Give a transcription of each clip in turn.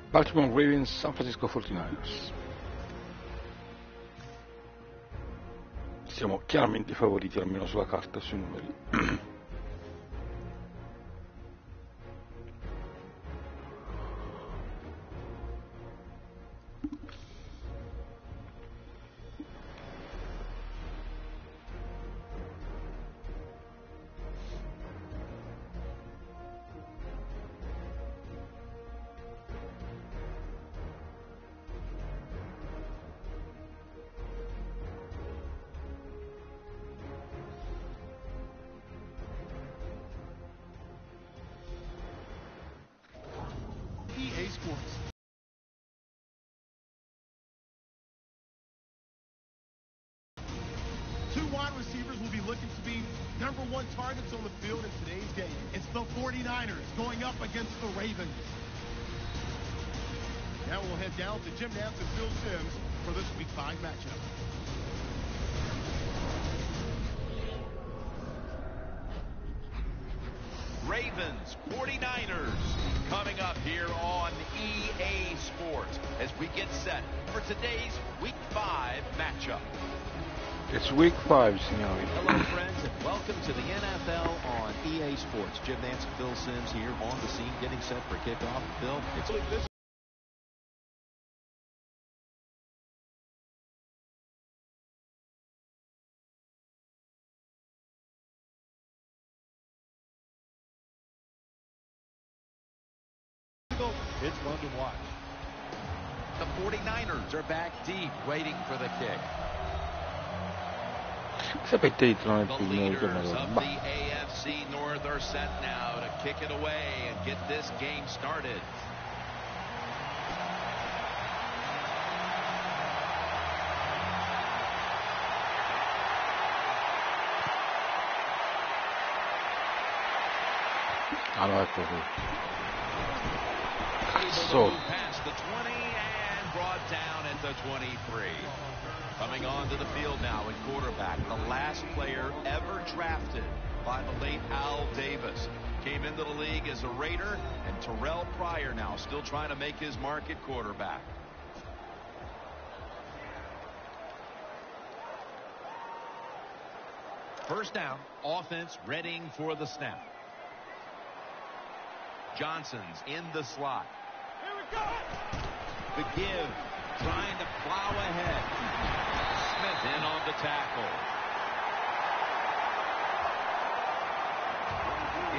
Baltimore Ravens, San Francisco 49ers. Siamo chiaramente favoriti, almeno sulla carta, sui numeri. EA Sports. Two wide receivers will be looking to be #1 targets on the field in today's game. It's the 49ers going up against the Ravens. Now we'll head down to Jim Nantz and Phil Simms for this Week 5 matchup. Ravens, 49ers, coming up here on EA Sports as we get set for today's Week 5 matchup. It's Week 5, signori. Hello, friends, and welcome to the NFL on EA Sports. Jim Nantz and Phil Simms here on the scene, getting set for kickoff. Phil, it's this. It's fun to watch. The 49ers are back deep, waiting for the kick. Sapete il titolo nel The film, leaders of the AFC North are set now to kick it away and get this game started. Allora, ecco qui. So, Past the 20 and brought down at the 23. Coming onto the field now at quarterback, the last player ever drafted by the late Al Davis. Came into the league as a Raider, and Terrell Pryor now still trying to make his mark at quarterback. First down, offense readying for the snap. Johnson's in the slot. The give, trying to plow ahead. Smith in on the tackle.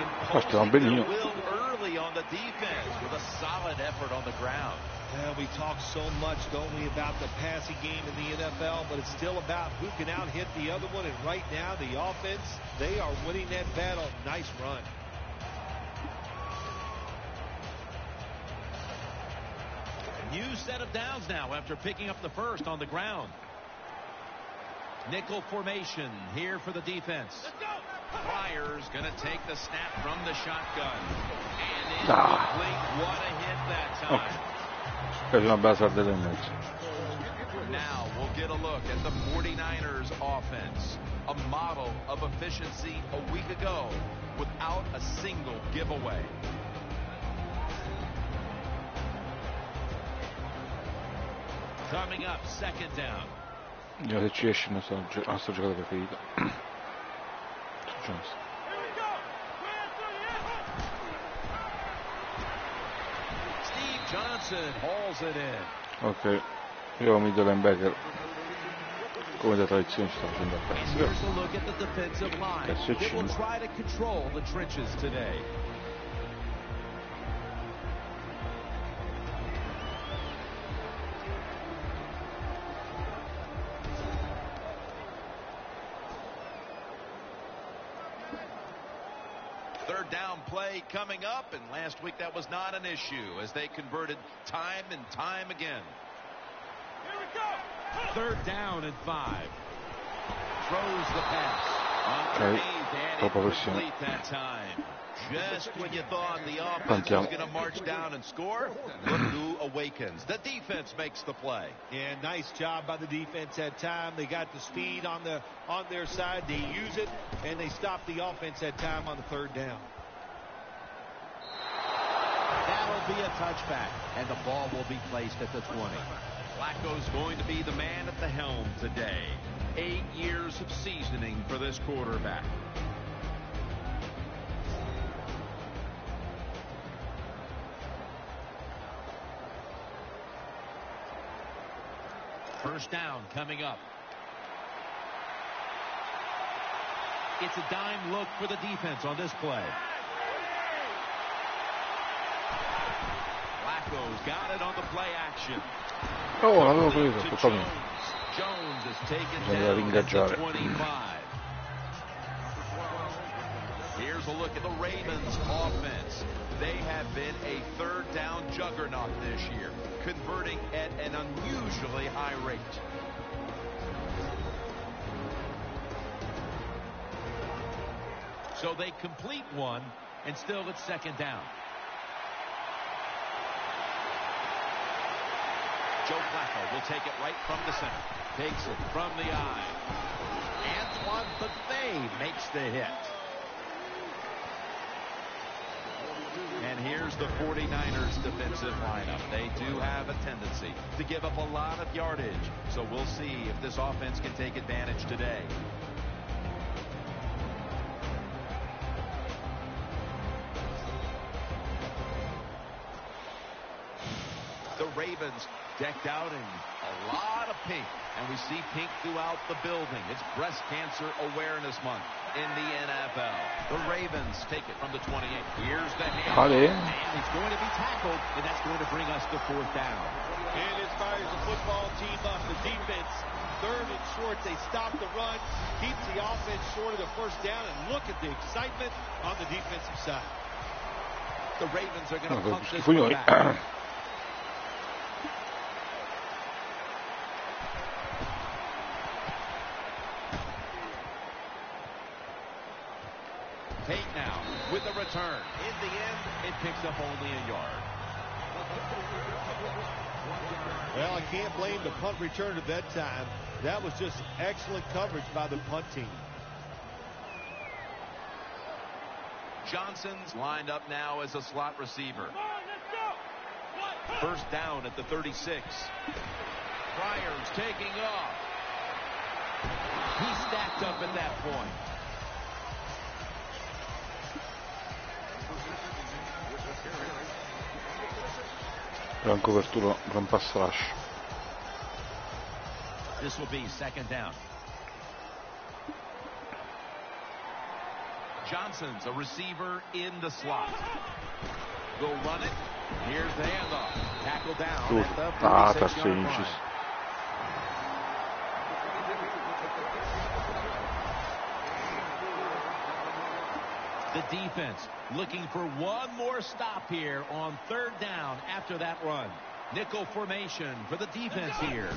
Imposing their will early on the defense with a solid effort on the ground. Well, we talk so much, don't we, about the passing game in the NFL, but it's still about who can out-hit the other one, and right now the offense, they are winning that battle. Nice run. New set of downs now after picking up the first on the ground. Nickel formation here for the defense. Pryor's going to take the snap from the shotgun. And incomplete. What a hit that time. Now we'll get a look at the 49ers offense. A model of efficiency a week ago without a single giveaway. Coming up, second down. Se ci esce la nostra giocata preferita. Steve Johnson hauls it in. Ok, io ho middle linebacker come da tradizione ci sta facendo a pezzi. Here's a look at the defensive line. It will try to control the trenches today. Third down play coming up, and last week that was not an issue as they converted time and time again. Here we go. Third down and 5. Throws the pass. Incomplete that time. Just when you thought the offense was going to march down and score, look who awakens. The defense makes the play. Yeah, nice job by the defense that time. They got the speed on their side. They use it, and they stop the offense that time on the third down. That That'll be a touchback, and the ball will be placed at the 20. Flacco's going to be the man at the helm today. 8 years of seasoning for this quarterback. First down coming up. It's a dime look for the defense on this play. Flacco's got it on the play action. Oh, l'avevo preso, scusami. Jones is taken Bisogna down at the ringaggiare. 25. Here's a look at the Ravens offense. They have been a third down juggernaut this year, converting at an unusually high rate. So they complete one, and still it's second down. Joe Flacco will take it right from the center. Takes it from the eye. Antoine Buffet makes the hit. And here's the 49ers defensive lineup. They do have a tendency to give up a lot of yardage. So we'll see if this offense can take advantage today. The Ravens decked out in a lot of pink, and we see pink throughout the building. It's Breast Cancer Awareness Month in the NFL. The Ravens take it from the 28. Here's the hand, and he's going to be tackled, and that's going to bring us to fourth down. And it fires the football team up. The defense, third and short. They stop the run, keeps the offense short of the first down, and look at the excitement on the defensive side. The Ravens are going to pump this one back. Tate now with the return. In the end, it picks up only a yard. Well, I can't blame the punt return at that time. That was just excellent coverage by the punt team. Johnson's lined up now as a slot receiver. First down at the 36. Pryor's taking off. He stacked up at that point. Gran copertura, gran pass rush. This will be second down. Johnson's a receiver in the slot. Will run it. Here's the handoff. Tackle down at the 46-yard line. The defense looking for one more stop here on third down after that run. Nickel formation for the defense here.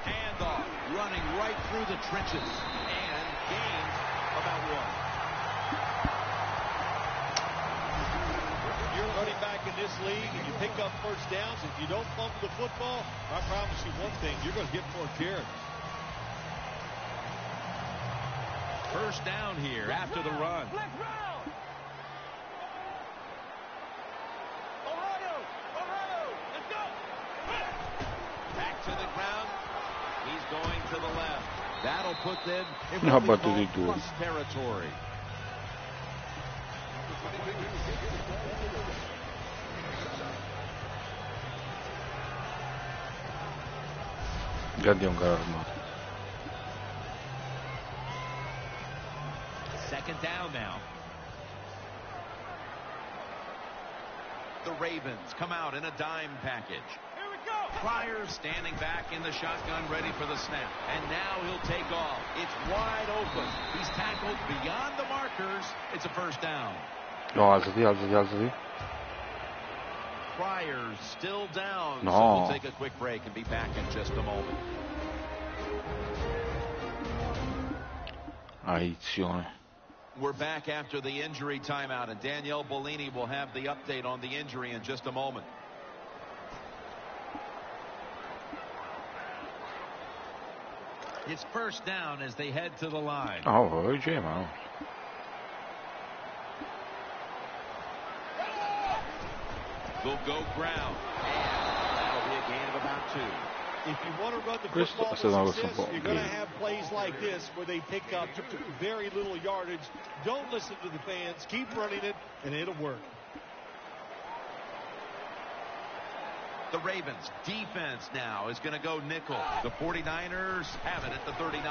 Handoff, running right through the trenches, and gained about one. You're running back in this league and you pick up first downs. If you don't fumble the football, I promise you one thing, you're going to get more carries. First down here after the run. Back to the ground. He's going to the left. That'll put them in How what we about call the two? plus territory. Già di un gara armato. Second down now. The Ravens come out in a dime package. Pryor standing back in the shotgun, ready for the snap. And now he'll take off. It's wide open. He's tackled beyond the markers. It's a first down. No, alzati. Pryor's still down. No. So we'll take a quick break and be back in just a moment. Aizione. We're back after the injury timeout, and Danielle Bellini will have the update on the injury in just a moment. It's first down as they head to the line. Oh, Gemma. They'll go ground. And that'll be a gain of about 2. If you want to run the Questo football è to stato success, you're going to have plays like this where they pick up very little yardage. Don't listen to the fans. Keep running it, and it'll work. The Ravens defense now is going to go nickel. The 49ers have it at the 39.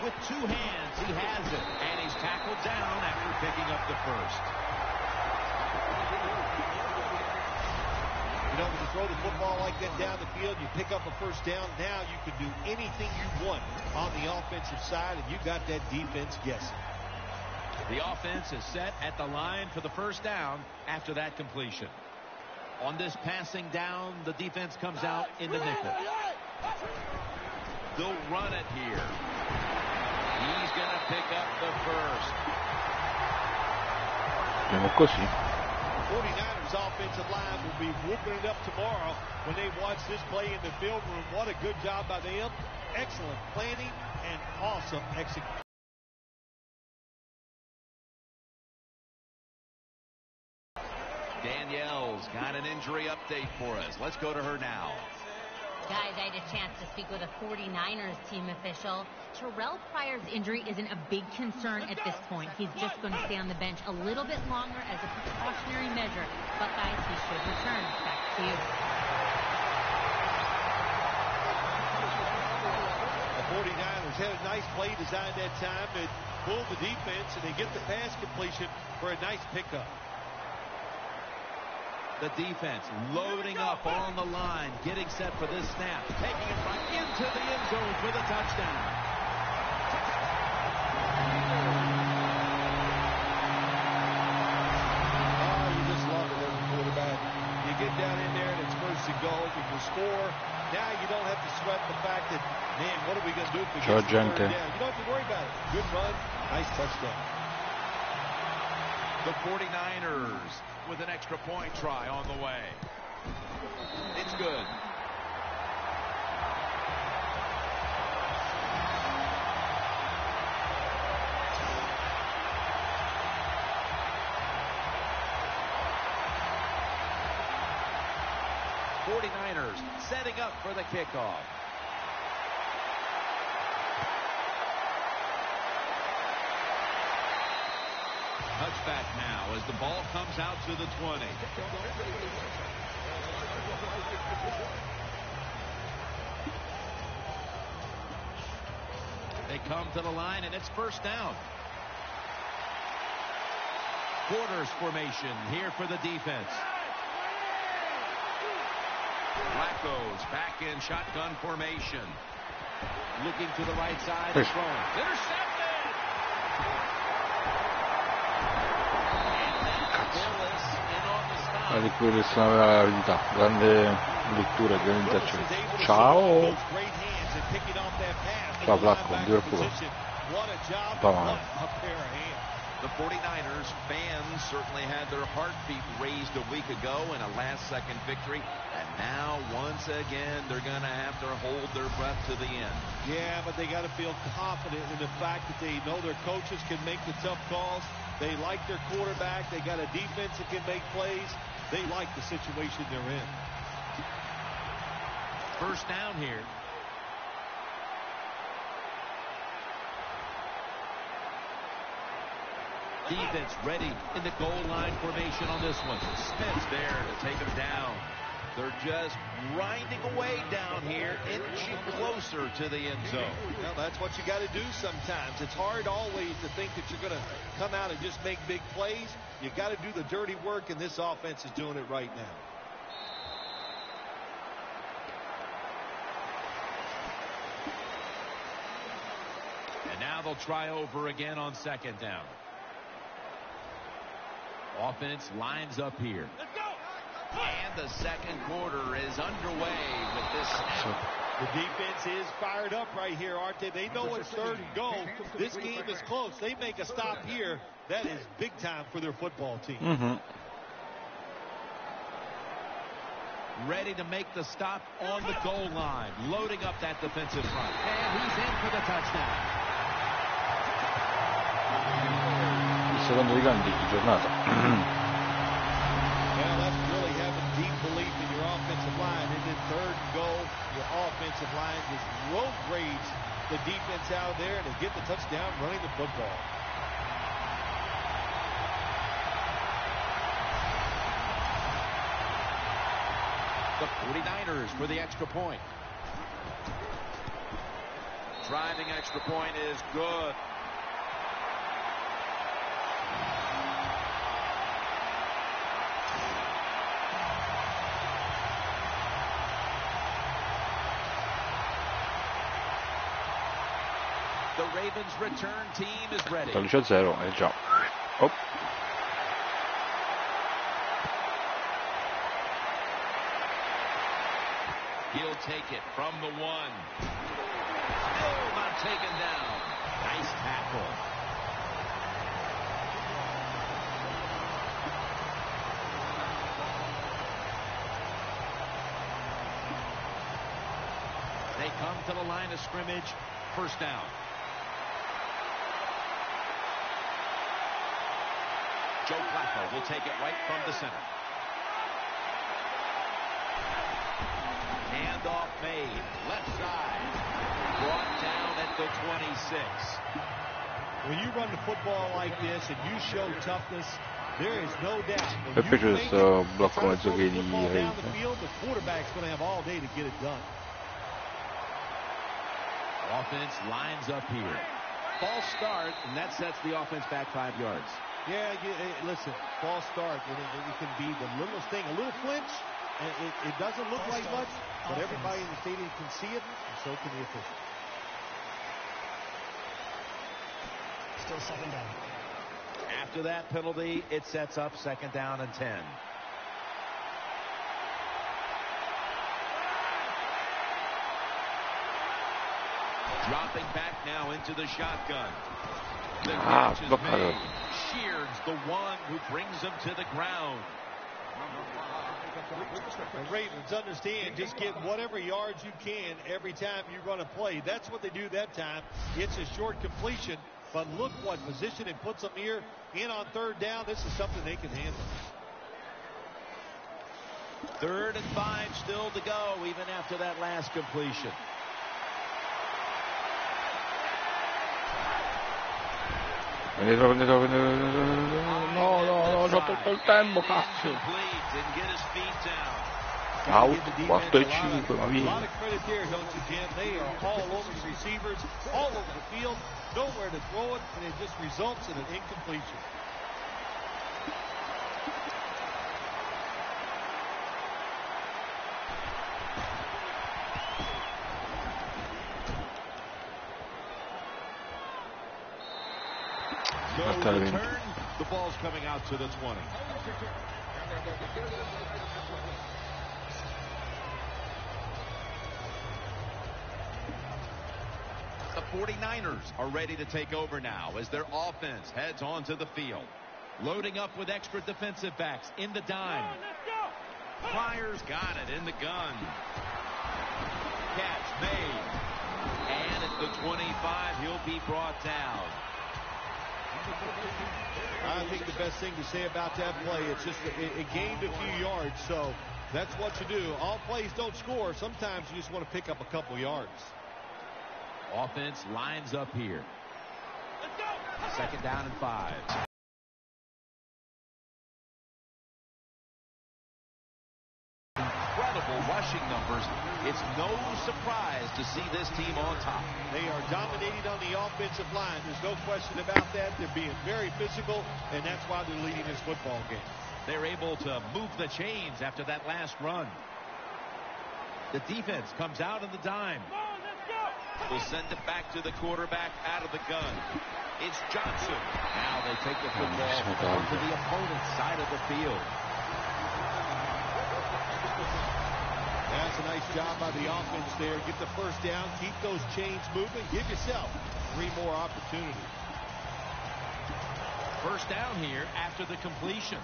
With 2 hands, he has it. And he's tackled down after picking up the first. You know, when you throw the football like that down the field, you pick up a first down. Now you can do anything you want on the offensive side, and you got that defense guessing. The offense is set at the line for the first down after that completion. On this passing down, the defense comes out in the nickel. They'll run it here. He's going to pick up the first. Andiamo così. 49ers offensive line will be whooping it up tomorrow when they watch this play in the film room. What a good job by them. Excellent planning and awesome execution. Danielle's got an injury update for us. Let's go to her now. Guys, I had a chance to speak with a 49ers team official. Terrell Pryor's injury isn't a big concern at this point. He's just going to stay on the bench a little bit longer as a precautionary measure. But guys, he should return. Back to you. The 49ers had a nice play design that time that pulled the defense, and they get the pass completion for a nice pickup. The defense loading up on the line, getting set for this snap, taking it right into the end zone for the touchdown. Oh, you just love it as a quarterback. You get down in there and it's first and goal. You can score. Now you don't have to sweat the fact that, man, what are we going to do if we get the third down? You don't have to worry about it. Good run, nice touchdown. The 49ers with an extra point try on the way. It's good. '49ers setting up for the kickoff. Touchback now as the ball comes out to the 20. They come to the line, and it's first down. Quarters formation here for the defense. Flacco's back in shotgun formation. Looking to the right side. Throwing. Intercepted! La liquidazione aveva la verità, grande lettura, grande intercettazione. Ciao! Ciao Flacco, Liverpool. The 49ers fans certainly had their heartbeat raised a week ago in a last-second victory, and now once again they're going to have to hold their breath to the end. Yeah, but they got to feel confident in the fact that they know their coaches can make the tough calls. They like their quarterback. They got a defense that can make plays. They like the situation they're in. First down here. Defense ready in the goal line formation on this one. Smith's there to take him down. They're just grinding away down here, inching closer to the end zone. Well, that's what you got to do sometimes. It's hard always to think that you're going to come out and just make big plays. You got to do the dirty work, and this offense is doing it right now. And now they'll try over again on second down. Offense lines up here. Let's go! And the second quarter is underway with this snap. The defense is fired up right here, aren't they? They know it's third and goal. This game is close. They make a stop here. That is big time for their football team. Ready to make the stop on the goal line. Loading up that defensive front. And he's in for the touchdown. Il secondo di grandi di giornata. Well, that's really having deep offensive line just road grades the defense out there, and they get the touchdown running the football. The 49ers for the extra point. Driving extra point is good. The Ravens return team is ready. 12-0 è già. Oh. He'll take it from the 1. Still not taken down. Nice tackle. They come to the line of scrimmage. First down. Joe Flacco will take it right from the center. Handoff made. Left side. Brought down at the 26. When you run the football like this and you show toughness, there is no doubt. E poi c'è questo blocco mezzo che di down the field, the quarterback's going to have all day to get it done. Offense lines up here. False start, and that sets the offense back 5 yards. Yeah, listen, false start, and it can be the littlest thing. A little flinch, and it doesn't look like much, but everybody in the stadium can see it, and so can the officials. Still second down. After that penalty, it sets up second down and 10. Dropping back now into the shotgun. The catch is made. Sheards the one who brings him to the ground. The Ravens understand, just get whatever yards you can every time you're going to play. That's what they do that time. It's a short completion, but look what position it puts them here in on third down. This is something they can handle. 3rd and 5 still to go even after that last completion. No, tutto il tempo, cazzo. Out, 4 e 5, ma via. A lot of credit there, don't you, Jim? They are all over the receivers, all over the field, nowhere to throw it, and it just results in an incompletion. So return, the ball's coming out to the 20. The 49ers are ready to take over now as their offense heads onto the field. Loading up with extra defensive backs in the dime. Flyers got it in the gun. Catch made. And at the 25, he'll be brought down. I think the best thing to say about that play, it's just it gained a few yards, so that's what you do. All plays don't score. Sometimes you just want to pick up a couple yards. Offense lines up here. Second down and 5. Incredible rushing numbers. It's no surprise to see this team on top. They are dominating on the offensive line. There's no question about that. They're being very physical, and that's why they're leading this football game. They're able to move the chains after that last run. The defense comes out in the dime. Will send it back to the quarterback out of the gun. It's Johnson. Now they take the football to the opponent's side of the field. That's a nice job by the offense there. Get the first down, keep those chains moving, give yourself 3 more opportunities. First down here after the completion.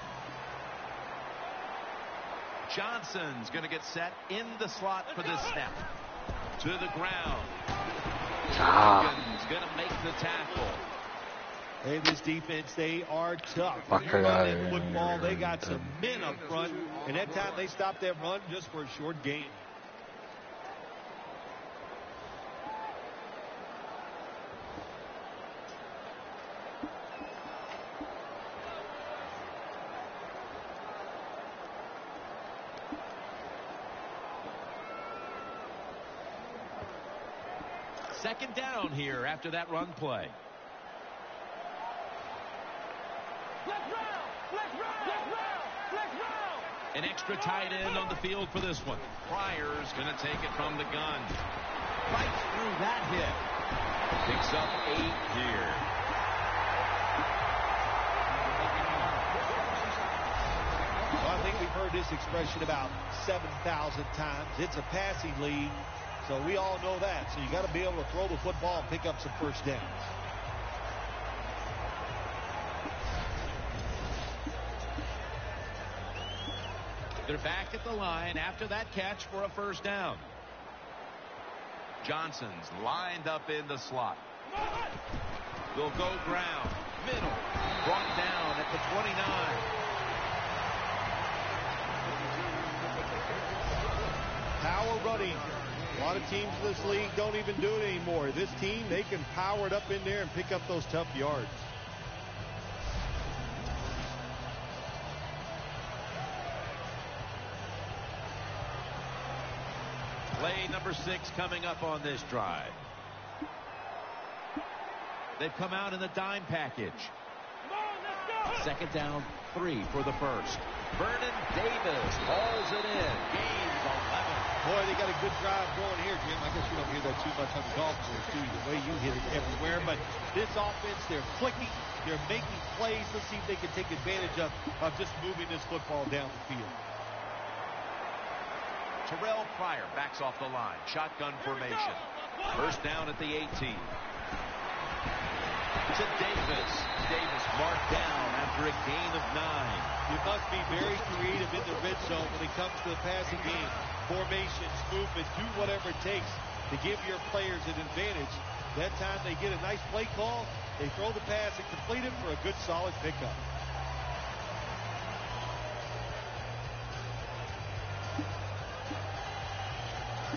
Johnson's going to get set in the slot for this snap. To the ground. Morgan's going to make the tackle. Hey, this defense, they are tough. When you're running football, they got some men up front, and that time they stopped that run just for a short gain. Second down here after that run play. An extra tight end on the field for this one. Pryor's going to take it from the gun. Right through that hit. Picks up 8 here. Well, I think we've heard this expression about 7,000 times. It's a passing league, so we all know that. So you got to be able to throw the football and pick up some first downs. They're back at the line after that catch for a first down. Johnson's lined up in the slot. Will go ground. Middle. Brought down at the 29. Power running. A lot of teams in this league don't even do it anymore. This team, they can power it up in there and pick up those tough yards. Play number 6 coming up on this drive. They've come out in the dime package. Second down, 3 for the first. Vernon Davis hauls it in. Gains 11. Boy, they got a good drive going here, Jim. I guess you don't hear that too much on the golf course, do you? The way you hit it everywhere. But this offense, they're flicking. They're making plays. Let's see if they can take advantage of just moving this football down the field. Terrell Pryor backs off the line. Shotgun formation. First down at the 18. To Davis. Davis marked down after a gain of 9. You must be very creative in the red zone when it comes to the passing game. Formations, movement, do whatever it takes to give your players an advantage. That time they get a nice play call, they throw the pass and complete it for a good solid pickup.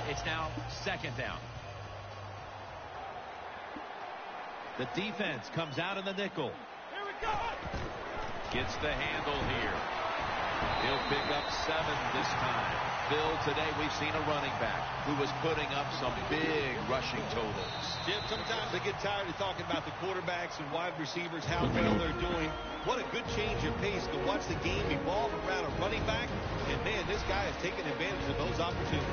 It's now second down. The defense comes out in the nickel. Here we go. Gets the handle here. He'll pick up 7 this time. Phil, today we've seen a running back who was putting up some big rushing totals. Jim, sometimes I get tired of talking about the quarterbacks and wide receivers, how well they're doing. What a good change of pace to watch the game evolve around a running back. And, man, this guy has taken advantage of those opportunities.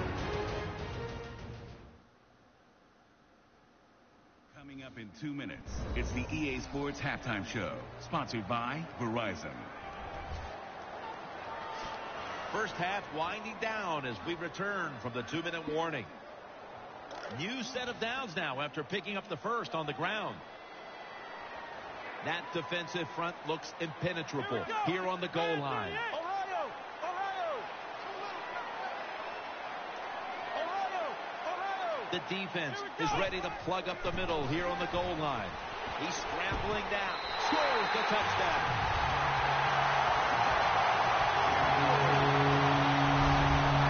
Coming up in 2 minutes, it's the EA Sports Halftime Show, sponsored by Verizon. First half winding down as we return from the 2-minute warning. New set of downs now after picking up the first on the ground. That defensive front looks impenetrable here on the goal line. The defense is ready to plug up the middle here on the goal line. He's scrambling down. Scores the touchdown.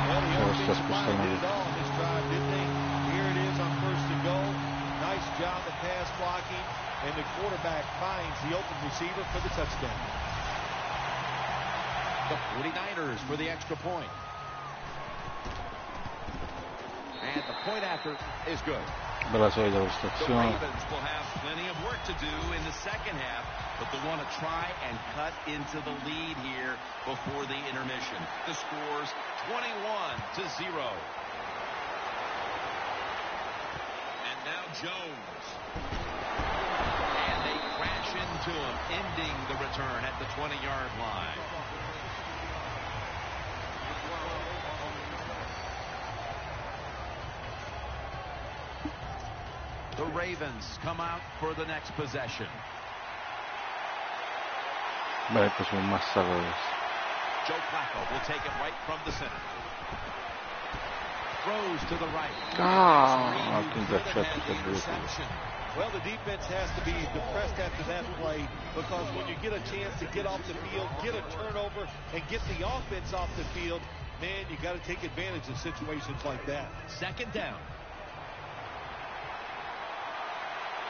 Well, the offense finally did it all on this drive, didn't they? Here it is on first and goal. Nice job of pass blocking, and the quarterback finds the open receiver for the touchdown. The 49ers for the extra point. And the point after is good. Bella solita The prestazione. Ravens will have plenty of work to do in the second half, but they want to try and cut into the lead here before the intermission. The score's 21-0. And now Jones. And they crash into him, ending the return at the 20-yard line. The Ravens come out for the next possession. Beh, questo è un massacro questo. Joe Flacco will take it right from the center. Throws to the right. Altro intercetto per lui. Well, the defense has to be depressed after that play, because when you get a chance to get off the field, get a turnover, and get the offense off the field, man, you got to take advantage of situations like that. Second down.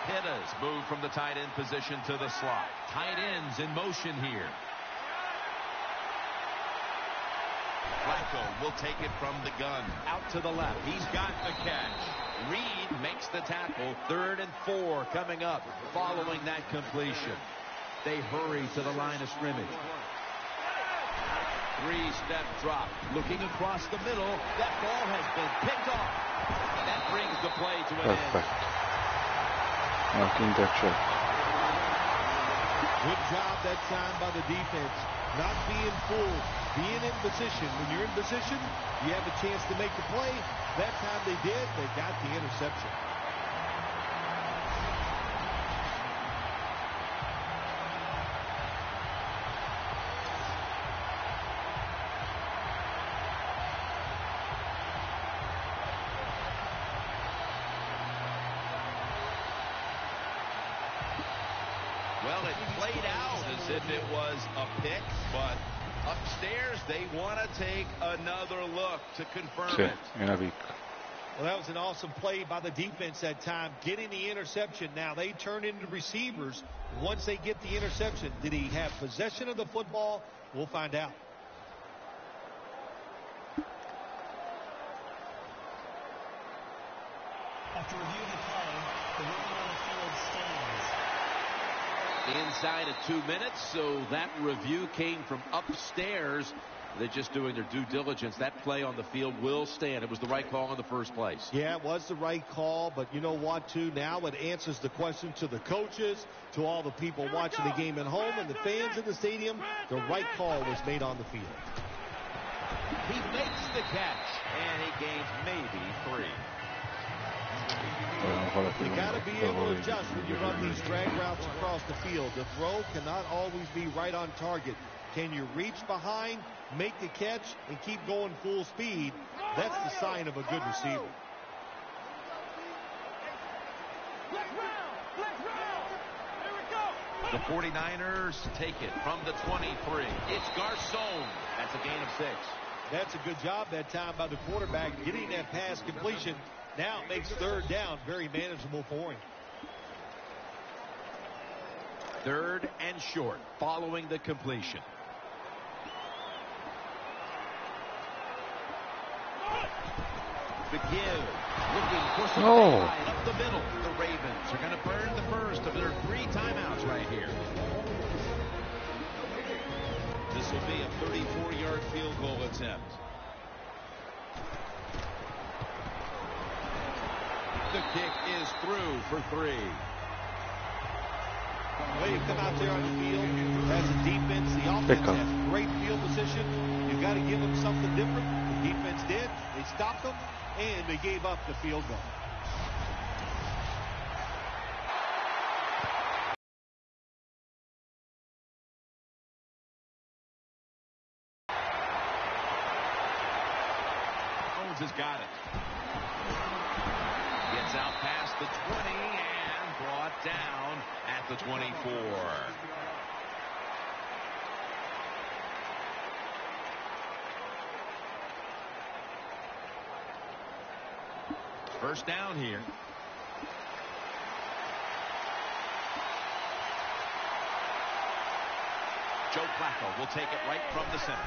Pittas move from the tight end position to the slot. Tight ends in motion here. Flacco Flacco will take it from the gun. Out to the left. He's got the catch. Reed makes the tackle. 3rd and 4 coming up following that completion. They hurry to the line of scrimmage. 3-step drop. Looking across the middle. That ball has been picked off. That brings the play to an end. Good job that time by the defense. Not being fooled. Being in position. When you're in position, you have a chance to make the play. That time they did. They got the interception. Well, it played out as if it was a pick, but upstairs they want to take another look to confirm it. Well, that was an awesome play by the defense that time, getting the interception. Now they turn into receivers once they get the interception. Did he have possession of the football? We'll find out. After reviewing the play, the ruling on the field stands. Inside of 2 minutes, so that review came from upstairs. They're just doing their due diligence. That play on the field will stand. It was the right call in the first place. Yeah, it was the right call, but you know what, too? Now it answers the question to the coaches, to all the people watching the game at home, and the fans in the stadium. The right call was made on the field. He makes the catch, and he gains maybe 3. You got to be able to adjust when you run these drag routes across the field. The throw cannot always be right on target. Can you reach behind, make the catch, and keep going full speed? That's the sign of a good receiver. The 49ers take it from the 23. It's Garcon. That's a gain of 6. That's a good job that time by the quarterback getting that pass completion. Now it makes 3rd down very manageable for him. 3rd and short following the completion. The give. Looking for some daylight up the middle. The Ravens are going to burn the first of their 3 timeouts right here. This will be a 34-yard field goal attempt. The kick is through for 3. Way to come out there on the field as a defense. The offense has great field position. You've got to give them something different. The defense did. They stopped them, and they gave up the field goal. Jones has got it. Gets out past the 20 and brought down at the 24. First down here. Joe Flacco will take it right from the center.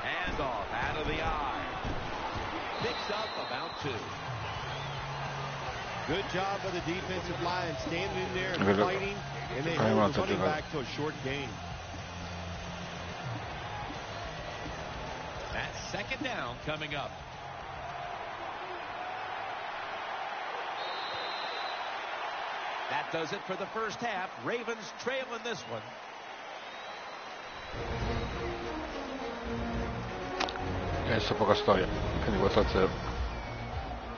Handoff out of the eye. Picks up about 2. Good job by the defensive line, standing in there and fighting, and they hold the running back to a short gain. That's 2nd down coming up. That does it for the first half. Ravens trailing this one. Adesso poca storia, quindi 4-0.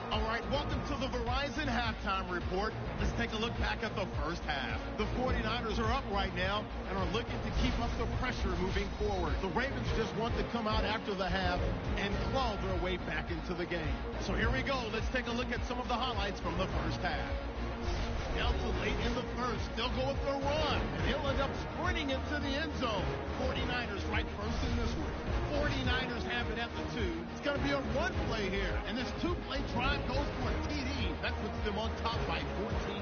All right, welcome to the Verizon Halftime Report. Let's take a look back at the first half. The 49ers are up right now and are looking to keep up the pressure moving forward. The Ravens just want to come out after the half and claw their way back into the game. So here we go. Let's take a look at some of the highlights from the first half. Nelson late in the first, still going for a run. He'll end up sprinting into the end zone. 49ers right first in this one. 49ers have it at the 2. It's going to be a run play here. And this 2-play drive goes for a TD. That puts them on top by 14.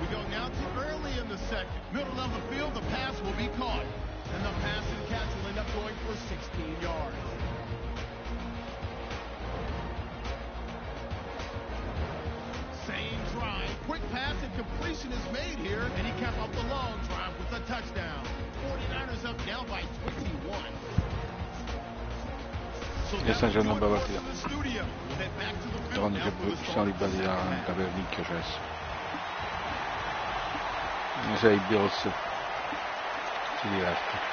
We go now to early in the second. Middle of the field, the pass will be caught. And the pass and catch will end up going for 16 yards. completion is made here, and he kept up the long drive with a touchdown. 49ers up now by 21. Che sta facendo una bella partita. Da quando ci siamo liberati da capire minchia cesso. Ne sei Bills. Si diverte.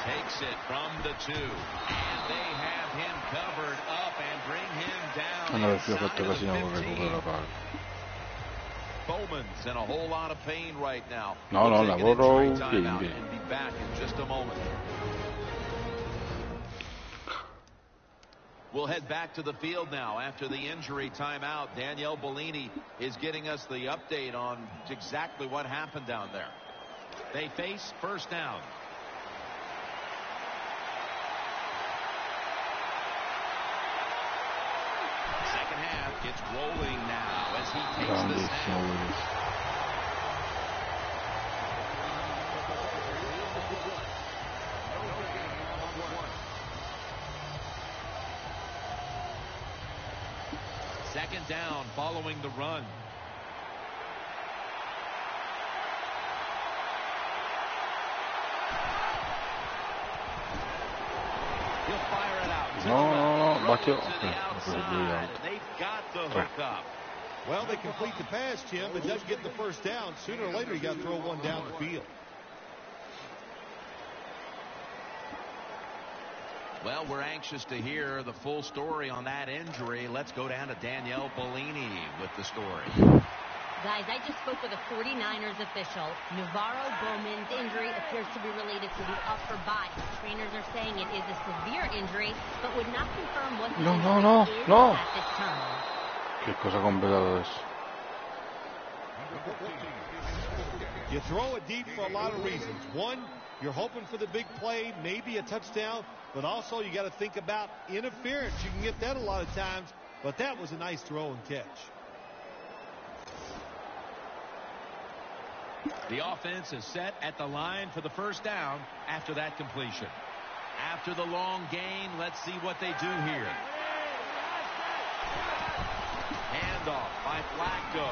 Takes it from the 2, and they have him covered up and bring him down. Non aver più fatto casino con il recupero la palla. Bowman's in a whole lot of pain right now. No, no, lavoro in and be back in just a moment. We'll head back to the field now after the injury timeout. Danielle Bellini is getting us the update on exactly what happened down there. They face first down. Second half gets rolling now as he takes the snap. Second down following the run. He'll fire it out. No, Matteo. They've got the hook up. Well, they complete the pass, Jim, but doesn't get the first down. Sooner or later, you got to throw one down the field. Well, we're anxious to hear the full story on that injury. Let's go down to Danielle Bellini with the story. Guys, I just spoke with a 49ers official. Navarro Bowman's injury appears to be related to the upper body. Trainers are saying it is a severe injury, but would not confirm what the injury is at this time. Che cosa ha completato adesso? You throw it deep for a lot of reasons. One, you're hoping for the big play, maybe a touchdown, but also you got to think about interference. You can get that a lot of times, but that was a nice throw and catch. The offense is set at the line for the first down after that completion. After the long gain, let's see what they do here. Handoff by Flacco.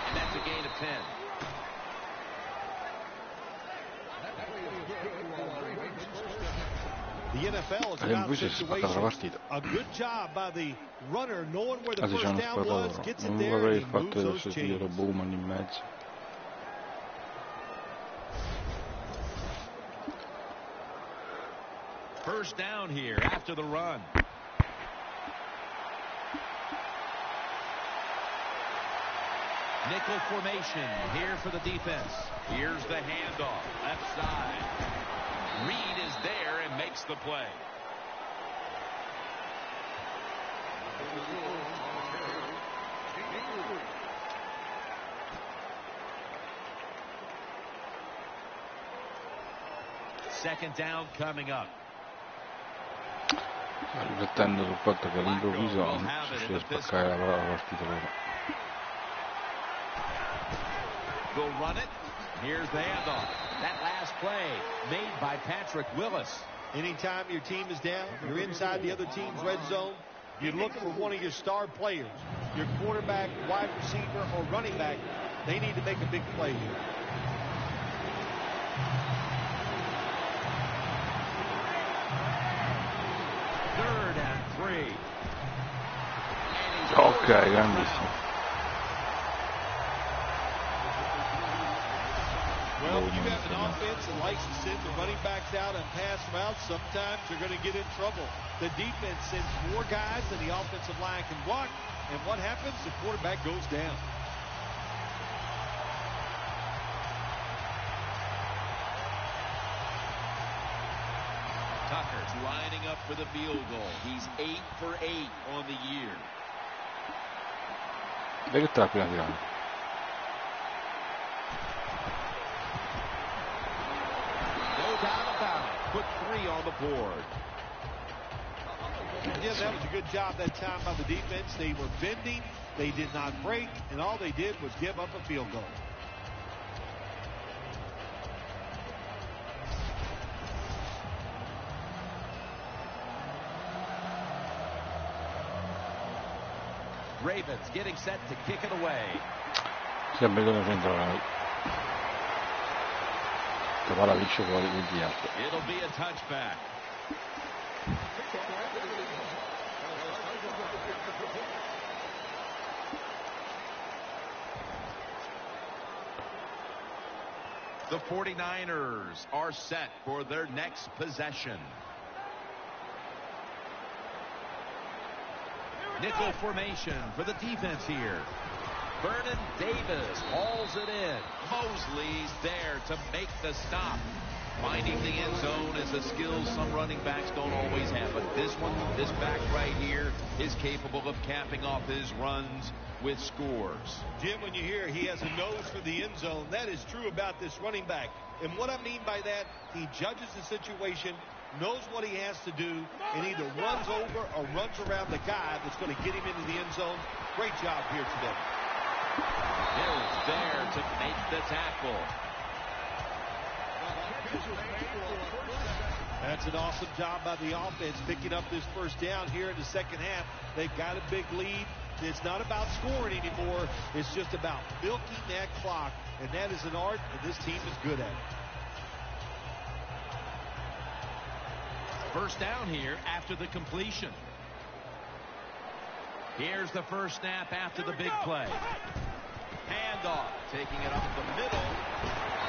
And that's a gain of 10. The NFL is about situations. A good job by the runner knowing where the first down was, gets it there, and he moves those chains. Bowman in mezzo. First down here after the run. Nickel formation here for the defense. Here's the handoff, left side. Reed is there and makes the play. Second down coming up. Riflettendo sul fatto che all'improvviso non si riesce a spaccare la partita loro. Will run it. Here's the handoff. That last play made by Patrick Willis. Anytime your team is down, you're inside the other team's red zone, you look for one of your star players, your quarterback, wide receiver, or running back. They need to make a big play here. Third and 3. Ok, grandissimo. Well, when you have an offense that likes to send the running backs out and pass routes, sometimes you're going to get in trouble. The defense sends more guys than the offensive line can block, and what happens? The quarterback goes down. Tucker's lining up for the field goal. He's 8 for 8 on the year. Vedi che sta appena tirando. Put 3 on the board. Yeah, that was a good job that time by the defense. They were bending, they did not break, and all they did was give up a field goal. Ravens getting set to kick it away. Sempre come centrale. Che palla vince fuori il diavolo. It'll be a touchback. The 49ers are set for their next possession. Nickel formation for the defense here. Vernon Davis hauls it in. Mosley's there to make the stop. Finding the end zone is a skill some running backs don't always have. But this one, this back right here, is capable of capping off his runs with scores. Jim, when you hear he has a nose for the end zone, that is true about this running back. And what I mean by that, he judges the situation, knows what he has to do, and either runs over or runs around the guy that's going to get him into the end zone. Great job here today. Hill's there to make the tackle. That's an awesome job by the offense picking up this first down here in the second half. They've got a big lead. It's not about scoring anymore. It's just about milking that clock, and that is an art, and this team is good at it. First down here after the completion. Here's the first snap after the big play. Handoff, taking it up the middle,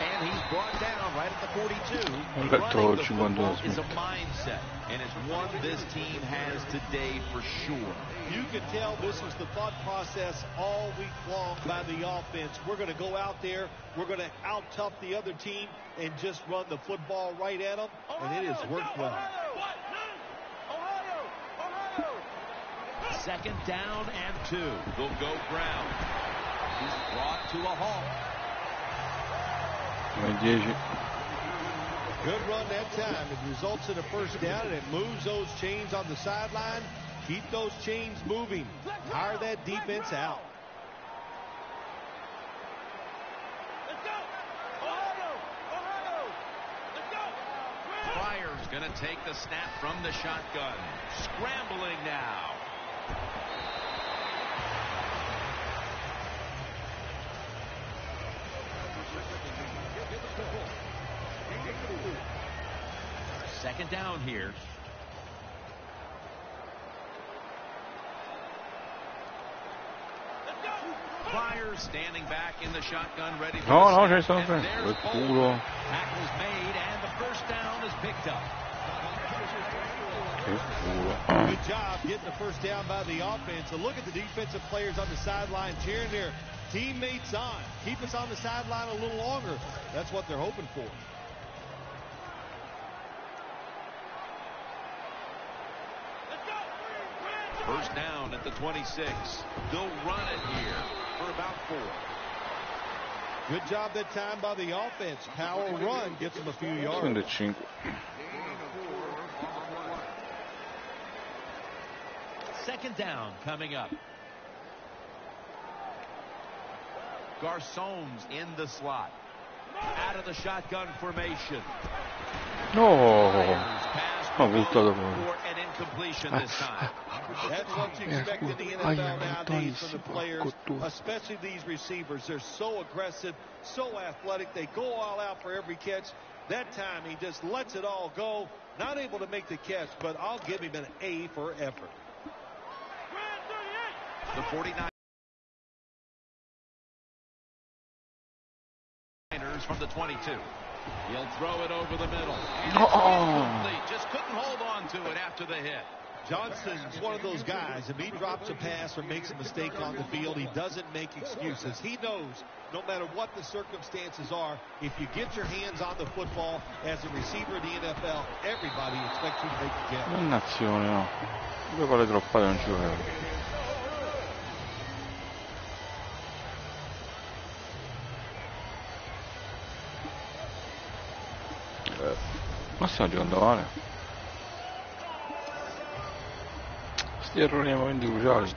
and he's brought down right at the 42. Running the football is a mindset, and it's one this team has today for sure. You can tell this is the thought process all week long by the offense. We're going to go out there, we're going to out-tough the other team, and just run the football right at them, and it has worked well. Second down and 2. They'll go Brown. He's brought to a halt. Good run that time. It results in a first down, and it moves those chains on the sideline. Keep those chains moving. Tire that defense out. Pryor's going to take the snap from the shotgun. Scrambling now. Second down here. Pryor standing back in the shotgun, ready for the snap. And there's Bowler. Tackle's made, and the first down is picked up. Good job getting the first down by the offense. So look at the defensive players on the sideline cheering their teammates on. Keep us on the sideline a little longer. That's what they're hoping for. First down at the 26. They'll run it here for about 4. Good job that time by the offense. Power run gets them a few yards. Second down coming up. Garçon's in the slot. Out of the shotgun formation. No. For an incompletion this time. That's what you expect in the NFL nowadays from the players, especially these receivers. They're so aggressive, so athletic. They go all out for every catch. That time he just lets it all go. Not able to make the catch, but I'll give him an A for effort. The 49ers from the 22. He'll throw it over the middle. And it's just couldn't hold on to it after the hit. Johnson's one of those guys. If he drops a pass or makes a mistake on the field, he doesn't make excuses. He knows no matter what the circumstances are, if you get your hands on the football as a receiver in the NFL, everybody expects you to make the catch. Dannazione, no. 2 palle droppate non ci volevo. Ma stiamo giocando male. Sti errori nei momenti cruciali.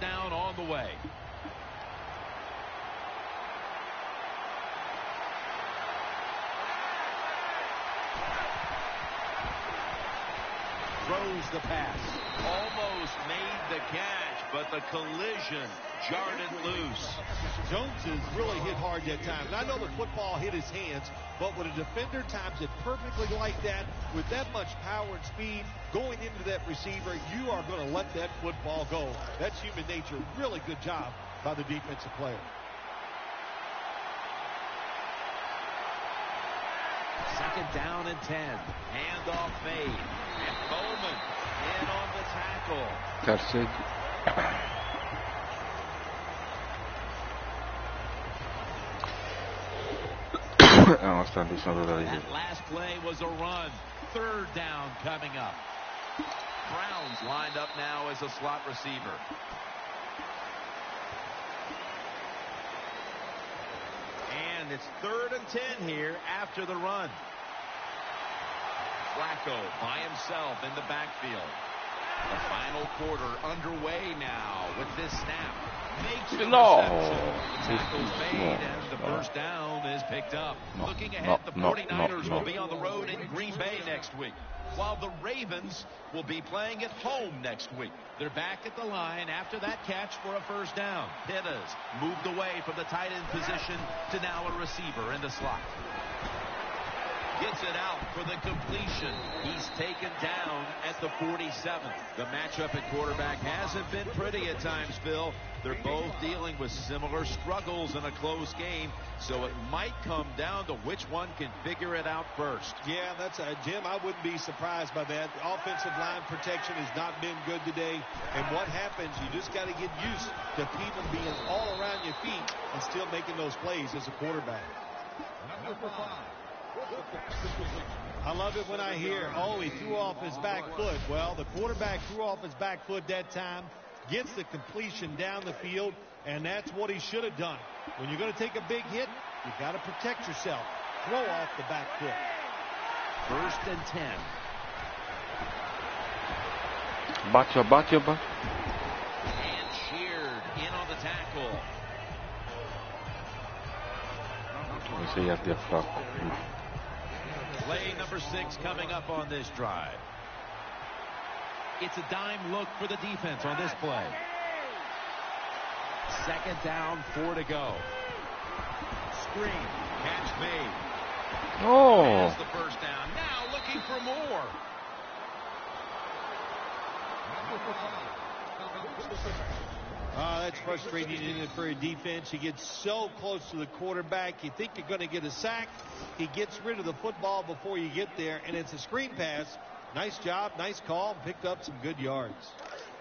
Throws throws the pass. Almost made the catch, but the collision jarred it loose. Jones is really hit hard that time. And I know the football hit his hands, but when a defender times it perfectly like that, with that much power and speed going into that receiver, you are going to let that football go. That's human nature. Really good job by the defensive player. Second down and 10. Handoff made. And Bowman in on the tackle. Terzo. That last play was a run. Third down coming up. Brown's lined up now as a slot receiver. And it's 3rd and 10 here after the run. Flacco by himself in the backfield. The final quarter underway now with this snap. Makes the reception. Tackle's made and the first down is picked up. Looking ahead, the 49ers will be on the road in Green Bay next week, while the Ravens will be playing at home next week. They're back at the line after that catch for a first down. Pittas moved away from the tight end position to now a receiver in the slot. Gets it out for the completion. He's taken down at the 47. The matchup at quarterback hasn't been pretty at times, Phil. They're both dealing with similar struggles in a close game, so it might come down to which one can figure it out first. Yeah, that's Jim, I wouldn't be surprised by that. The offensive line protection has not been good today, and what happens, you just got to get used to people being all around your feet and still making those plays as a quarterback. Number 5. I love it when I hear, oh, he threw off his back foot. Well, the quarterback threw off his back foot that time, gets the completion down the field, and that's what he should have done. When you're going to take a big hit, you got to protect yourself. Throw off the back foot. 1st and 10. Bacio. And sheared in on the tackle. Play number 6 coming up on this drive. It's a dime look for the defense on this play. 2nd down, 4 to go. Screen, catch made. Oh. Has the first down. Now looking for more. That's frustrating for a defense. You get so close to the quarterback. You think you're going to get a sack. He gets rid of the football before you get there, and it's a screen pass. Nice job, nice call, picked up some good yards.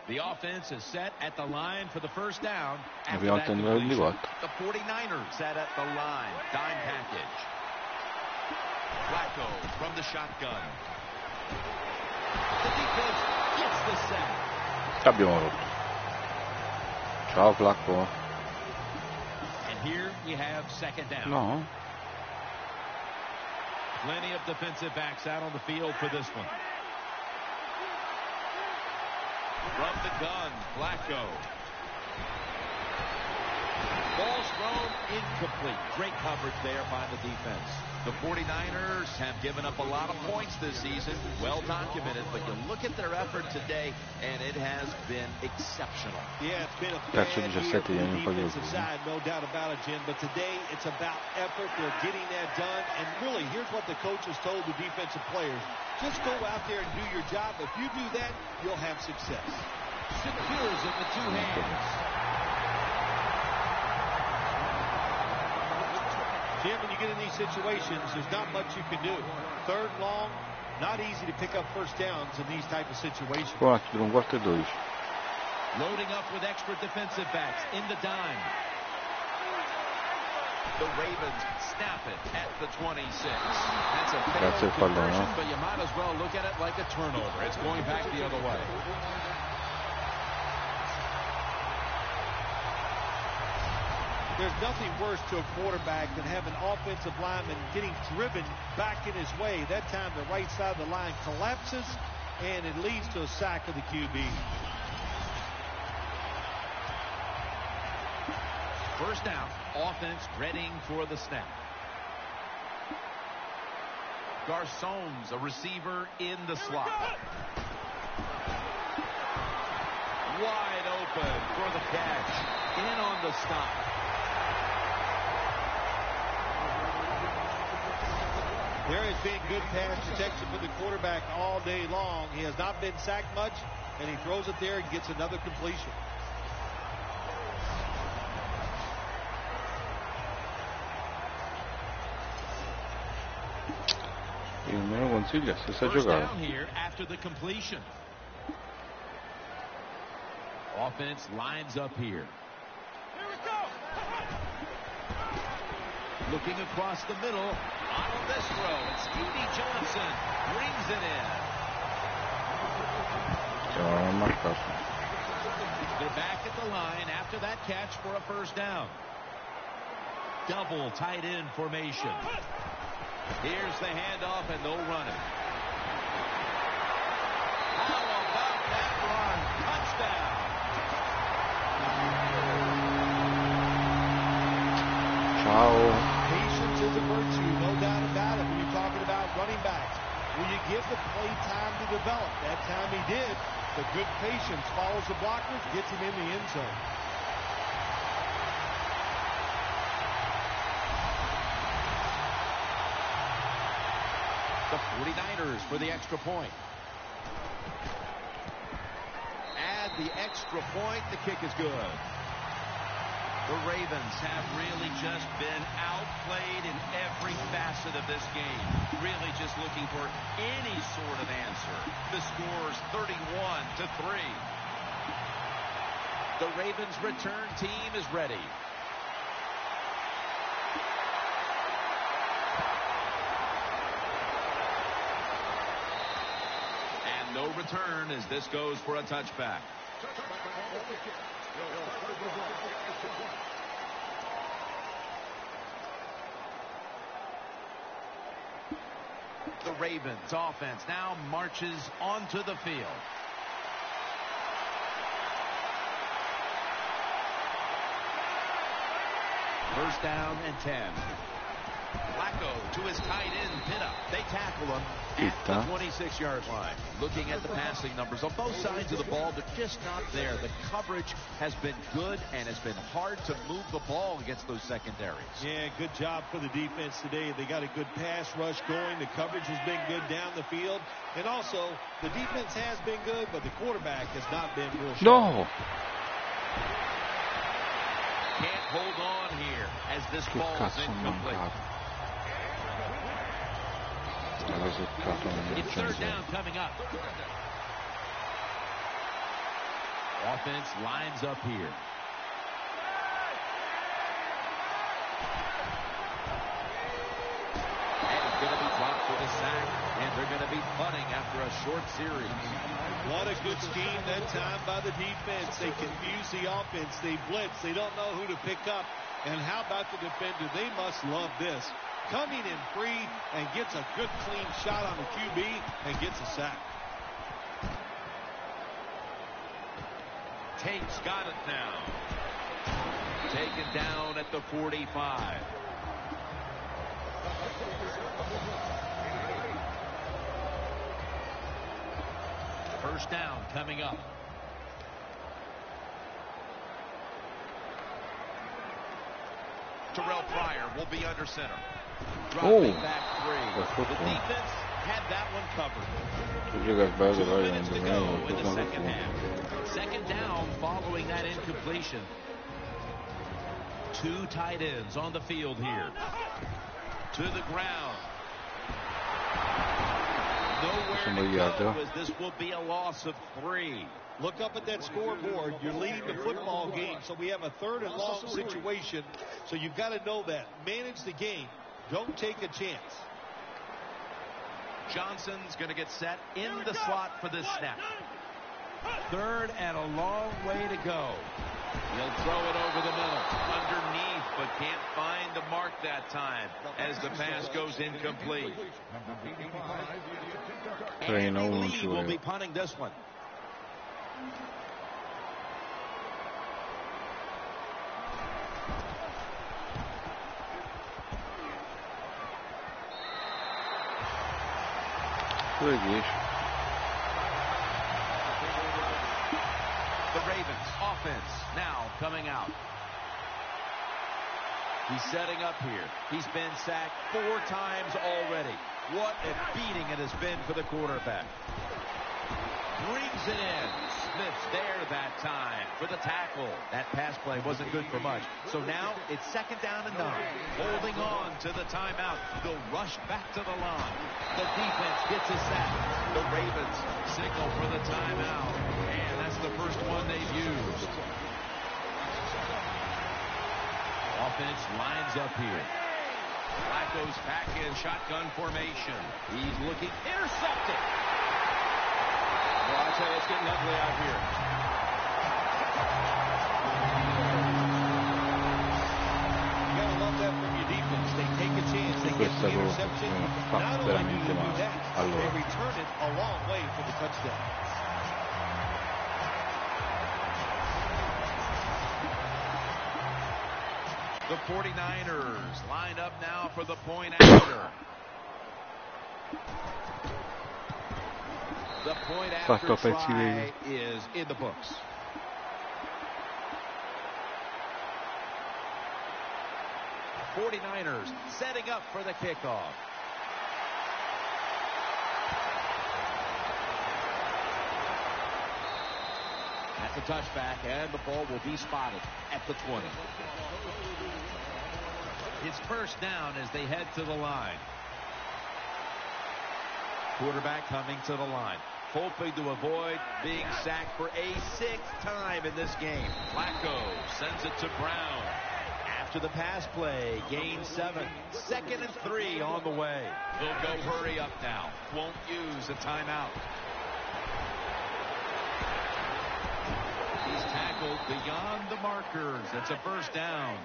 The offense is set at the line for the first down. After Abbiamo that ottenuto completion, the 49ers set at the line. Dime package. Flacco from the shotgun. The defense gets the sack. Abbiamo rotto. Ciao Flacco. And here we have 2nd down. No. Plenty of defensive backs out on the field for this one. From the gun, Flacco. Ball's thrown incomplete. Great coverage there by the defense. The 49ers have given up a lot of points this season. Well documented, but you look at their effort today, and it has been exceptional. Yeah, it's been a bad year for the defensive side, no doubt about it, Jim. But today, it's about effort. They're getting that done. And really, here's what the coaches told the defensive players. Just go out there and do your job. If you do that, you'll have success. Secures it with 2 hands. Jim, when you get in these situations, there's not much you can do. 3rd long, not easy to pick up first downs in these type of situations. Un quarto e 12. Loading up with extra defensive backs in the dime. The Ravens snap it at the 26. That's a failed conversion, but you might as well look at it like a turnover. It's going back the other way. There's nothing worse to a quarterback than having an offensive lineman getting driven back in his way. That time the right side of the line collapses, and it leads to a sack of the QB. First down, offense readying for the snap. Garçon's a receiver in the slot. for the catch. In on the stop. There has been good pass protection for the quarterback all day long. He has not been sacked much, and he throws it there and gets another completion. Io me lo consiglio a stessa First giocata. down here after the completion. Offense lines up here. Here we go. Looking across the middle on this throw. And Speedy Johnson brings it in. They're back at the line after that catch for a first down. Double tight end formation. Here's the handoff, and they'll run it. How about that run? Touchdown. Ciao. Patience is a virtue, no doubt about it, when you're talking about running backs. When you give the play time to develop, that time he did, the good patience follows the blockers, gets him in the end zone. The 49ers for the extra point. Add the extra point. The kick is good. The Ravens have really just been outplayed in every facet of this game. Really just looking for any sort of answer. The score's 31-3. The Ravens return team is ready. And no return as this goes for a touchback. The Ravens offense now marches onto the field. First down and 10. Flacco to his tight end, Pitta. They tackle him at the 26-yard line. Looking at the passing numbers on both sides of the ball, they're just not there. The coverage has been good, and it's been hard to move the ball against those secondaries. Yeah, good job for the defense today. They got a good pass rush going. The coverage has been good down the field. And also, the defense has been good, but the quarterback has not been real sharp. No! Can't hold on here as this ball is incomplete. It's third down coming up. Offense lines up here. And he's going to be dropped for the sack. And they're going to be punting after a short series. What a good scheme that time by the defense. They confuse the offense. They blitz. They don't know who to pick up. And how about the defender? They must love this. Coming in free and gets a good clean shot on the QB and gets a sack. Tate's got it now. Taken down at the 45. First down coming up. Terrell Pryor will be under center. Dropping back three. The defense had that one covered. 2 minutes to go in the second half. Second down following that incompletion. Two tight ends on the field here. To the ground. Nowhere to go as this will be a loss of 3. Look up at that scoreboard. You're leading the football game, so we have a third and long situation. So you've got to know that. Manage the game. Don't take a chance. Johnson's going to get set in the slot for this snap. Third and a long way to go. He'll throw it over the middle. Underneath, but can't find the mark that time as the pass goes incomplete. And Lee will be punting this one. The Ravens offense now coming out. He's setting up here. He's been sacked 4 times already. What a beating it has been for the quarterback. Brings it in. Smith's there that time for the tackle. That pass play wasn't good for much. So now it's 2nd down and 9. Holding on to the timeout. They'll rush back to the line. The defense gets a sack. The Ravens signal for the timeout. And that's the first one they've used. Offense lines up here. Flacco's back in shotgun formation. He's looking. Intercepted. Well, I tell you, it's getting ugly out here. You gotta love that from your defense. They take a chance. They get the interception. Not only do they do that, they return it a long way for the touchdown. The 49ers line up now for the point after. The point after try is in the books. '49ers setting up for the kickoff. At the touchback, and the ball will be spotted at the 20. It's first down as they head to the line. Quarterback coming to the line, hoping to avoid being sacked for a 6th time in this game. Flacco sends it to Brown. After the pass play, gain 7. 2nd and 3 on the way. They'll go hurry up now. Won't use a timeout. He's tackled beyond the markers. It's a first down.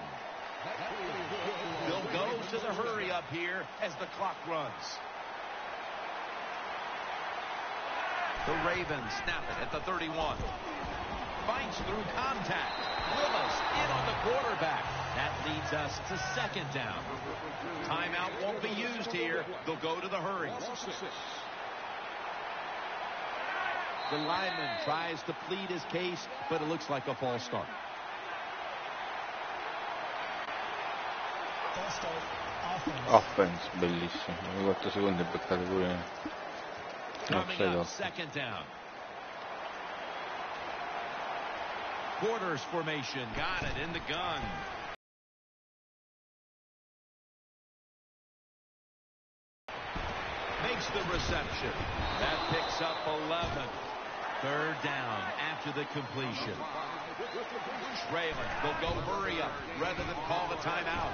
They'll go to the hurry up here as the clock runs. The Ravens snap it at the 31. Fights through contact. Willis in on the quarterback. That leads us to 2nd down. Timeout won't be used here. They'll go to the hurry. The lineman tries to plead his case, but it looks like a false start. Offense, bellissimo. Ogni 4 secondi è beccato pure. Coming up, 2nd down. Quarters formation. Got it in the gun. Makes the reception. That picks up 11. 3rd down after the completion. Trailing. They'll go hurry up rather than call the timeout.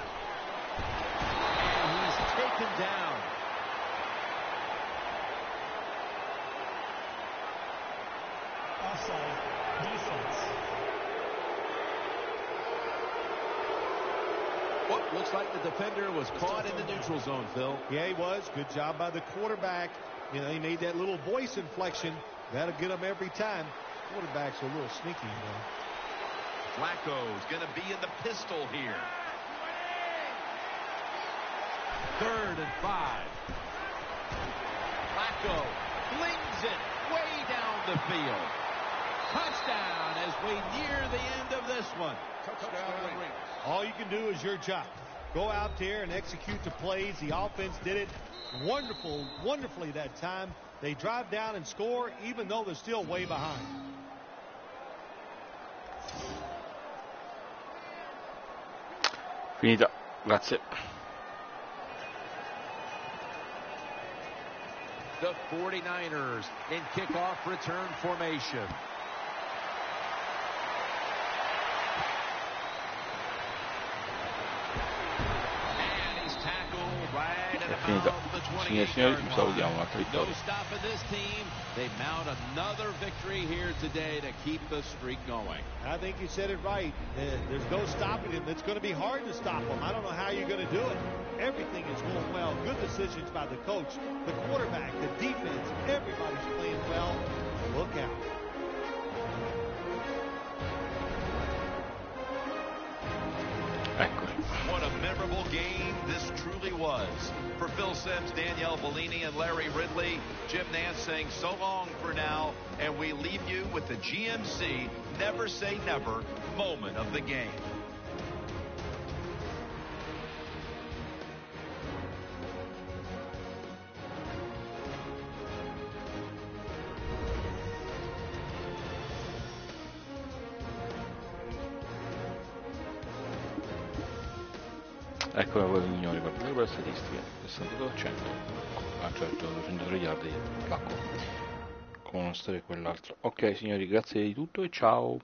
And he's taken down. Offside. Defense. Well, looks like the defender was caught in the neutral zone, Phil. Yeah, he was. Good job by the quarterback. You know, he made that little voice inflection. That'll get him every time. Quarterbacks are a little sneaky, you know. Flacco's going to be in the pistol here. 3rd and 5. Flacco flings it way down the field. Touchdown as we near the end of this one. Touchdown. All you can do is your job. Go out there and execute the plays. The offense did it wonderfully that time. They drive down and score even though they're still way behind. Finita, grazie. The 49ers in kickoff return formation. And he's tackled right at about the 28-yard line. No stopping this team. They mount another victory here today to keep the streak going. I think you said it right. There's no stopping him. It's going to be hard to stop him. I don't know how you're going to do it. Everything is going well. Good decisions by the coach, the quarterback, the defense. Everybody's playing well. Look out. What a memorable game this truly was. For Phil Simms, Danielle Bellini, and Larry Ridley, Jim Nance saying so long for now, and we leave you with the GMC Never Say Never moment of the game. Eccola voi signori, partendo per le statistiche, 62%, ah certo, 203 yard di attacco, con una storia e quell'altro. Ok signori, grazie di tutto e ciao!